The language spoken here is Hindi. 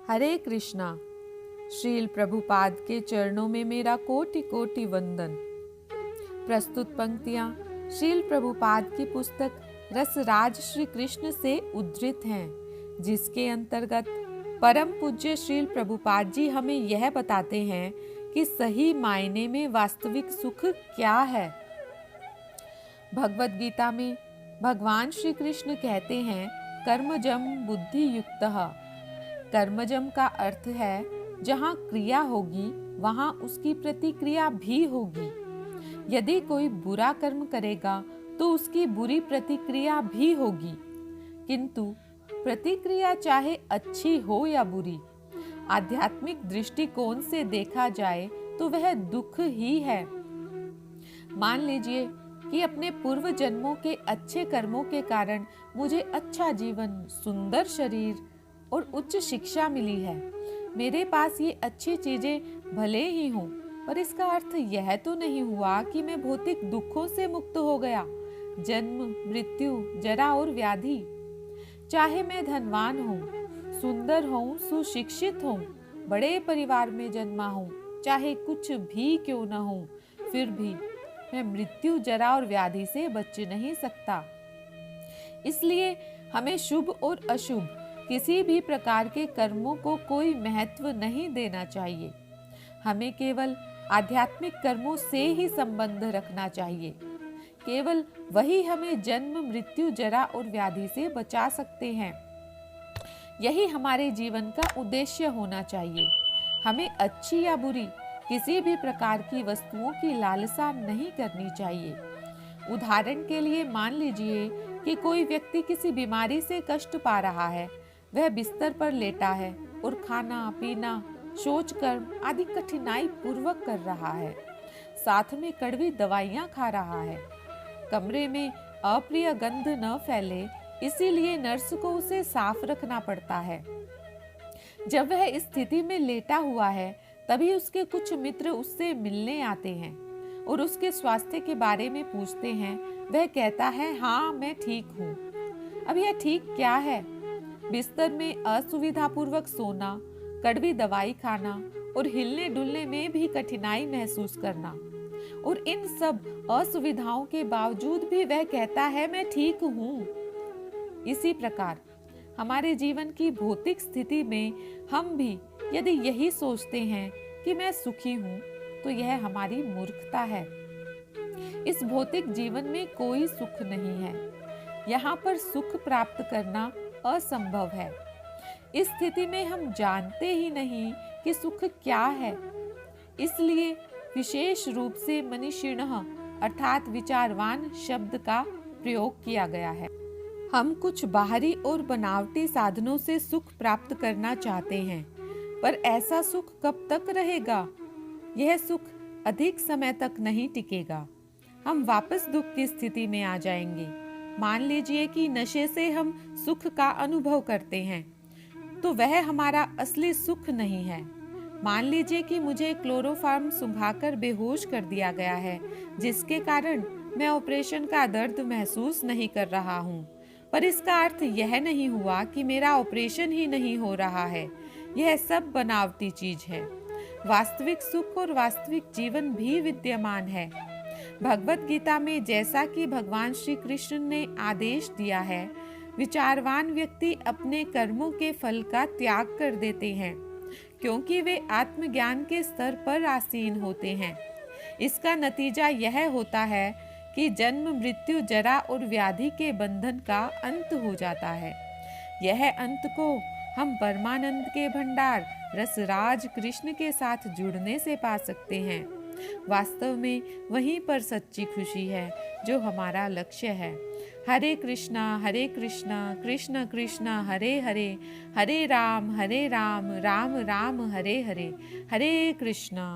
हरे कृष्णा। श्रील प्रभुपाद के चरणों में मेरा कोटि कोटि वंदन। प्रस्तुत पंक्तियां श्रील प्रभुपाद की पुस्तक रसराज श्री कृष्ण से उद्धृत हैं, जिसके अंतर्गत परम पूज्य श्रील प्रभुपाद जी हमें यह बताते हैं कि सही मायने में वास्तविक सुख क्या है। भगवत गीता में भगवान श्री कृष्ण कहते हैं, कर्मजम बुद्धि युक्तः। कर्मजम का अर्थ है जहाँ क्रिया होगी वहाँ उसकी प्रतिक्रिया भी होगी। यदि कोई बुरा कर्म करेगा तो उसकी बुरी प्रतिक्रिया भी होगी, किंतु प्रतिक्रिया चाहे अच्छी हो या बुरी, आध्यात्मिक दृष्टिकोण से देखा जाए तो वह दुख ही है। मान लीजिए कि अपने पूर्व जन्मों के अच्छे कर्मों के कारण मुझे अच्छा जीवन, सुंदर शरीर और उच्च शिक्षा मिली है। मेरे पास ये अच्छी चीजें भले ही हों, पर इसका अर्थ यह तो नहीं हुआ कि मैं भौतिक दुखों से मुक्त हो गया। जन्म, मृत्यु, जरा और व्याधि, चाहे मैं धनवान हूँ, सुंदर हूँ, सुशिक्षित हूँ, बड़े परिवार में जन्मा हूँ, चाहे कुछ भी क्यों न हूँ, फिर भी मैं मृत्यु, जरा और व्याधि से बच नहीं सकता। इसलिए हमें शुभ और अशुभ किसी भी प्रकार के कर्मों को कोई महत्व नहीं देना चाहिए। हमें केवल आध्यात्मिक कर्मों से ही संबंध रखना चाहिए। केवल वही हमें जन्म, मृत्यु, जरा और व्याधि से बचा सकते हैं। यही हमारे जीवन का उद्देश्य होना चाहिए। हमें अच्छी या बुरी किसी भी प्रकार की वस्तुओं की लालसा नहीं करनी चाहिए। उदाहरण के लिए मान लीजिए कि कोई व्यक्ति किसी बीमारी से कष्ट पा रहा है। वह बिस्तर पर लेटा है और खाना, पीना, शौच कर्म आदि कठिनाई पूर्वक कर रहा है। साथ में कड़वी दवाइयां खा रहा है। कमरे में अप्रिय गंध न फैले, इसीलिए नर्स को उसे साफ रखना पड़ता है। जब वह इस स्थिति में लेटा हुआ है, तभी उसके कुछ मित्र उससे मिलने आते हैं और उसके स्वास्थ्य के बारे में पूछते हैं। वह कहता है, हाँ मैं ठीक हूँ। अब यह ठीक क्या है? बिस्तर में असुविधापूर्वक सोना, कड़वी दवाई खाना और हिलने डुलने में भी कठिनाई महसूस करना, और इन सब असुविधाओं के बावजूद भी वह कहता है मैं ठीक हूँ। इसी प्रकार हमारे जीवन की भौतिक स्थिति में हम भी यदि यही सोचते हैं कि मैं सुखी हूँ, तो यह हमारी मूर्खता है। इस भौतिक जीवन में कोई सुख नहीं है। यहाँ पर सुख प्राप्त करना असंभव है। इस स्थिति में हम जानते ही नहीं कि सुख क्या है। इसलिए विशेष रूप से मनीषिणः अर्थात विचारवान शब्द का प्रयोग किया गया है। हम कुछ बाहरी और बनावटी साधनों से सुख प्राप्त करना चाहते हैं, पर ऐसा सुख कब तक रहेगा? यह सुख अधिक समय तक नहीं टिकेगा। हम वापस दुख की स्थिति में आ जाएंगे। मान लीजिए कि नशे से हम सुख का अनुभव करते हैं, तो वह हमारा असली सुख नहीं है। मान लीजिए कि मुझे क्लोरोफॉर्म सुंघाकर बेहोश कर दिया गया है, जिसके कारण मैं ऑपरेशन का दर्द महसूस नहीं कर रहा हूँ, पर इसका अर्थ यह नहीं हुआ कि मेरा ऑपरेशन ही नहीं हो रहा है। यह सब बनावटी चीज है। वास्तविक सुख और वास्तविक जीवन भी विद्यमान है। भगवत गीता में जैसा कि भगवान श्री कृष्ण ने आदेश दिया है, विचारवान व्यक्ति अपने कर्मों के फल का त्याग कर देते हैं, क्योंकि वे आत्मज्ञान के स्तर पर आसीन होते हैं। इसका नतीजा यह होता है कि जन्म, मृत्यु, जरा और व्याधि के बंधन का अंत हो जाता है। यह अंत को हम परमानंद के भंडार रसराज कृष्ण के साथ जुड़ने से पा सकते हैं। वास्तव में वहीं पर सच्ची खुशी है, जो हमारा लक्ष्य है। हरे कृष्णा कृष्ण कृष्ण हरे हरे, हरे राम राम राम हरे हरे। हरे कृष्णा।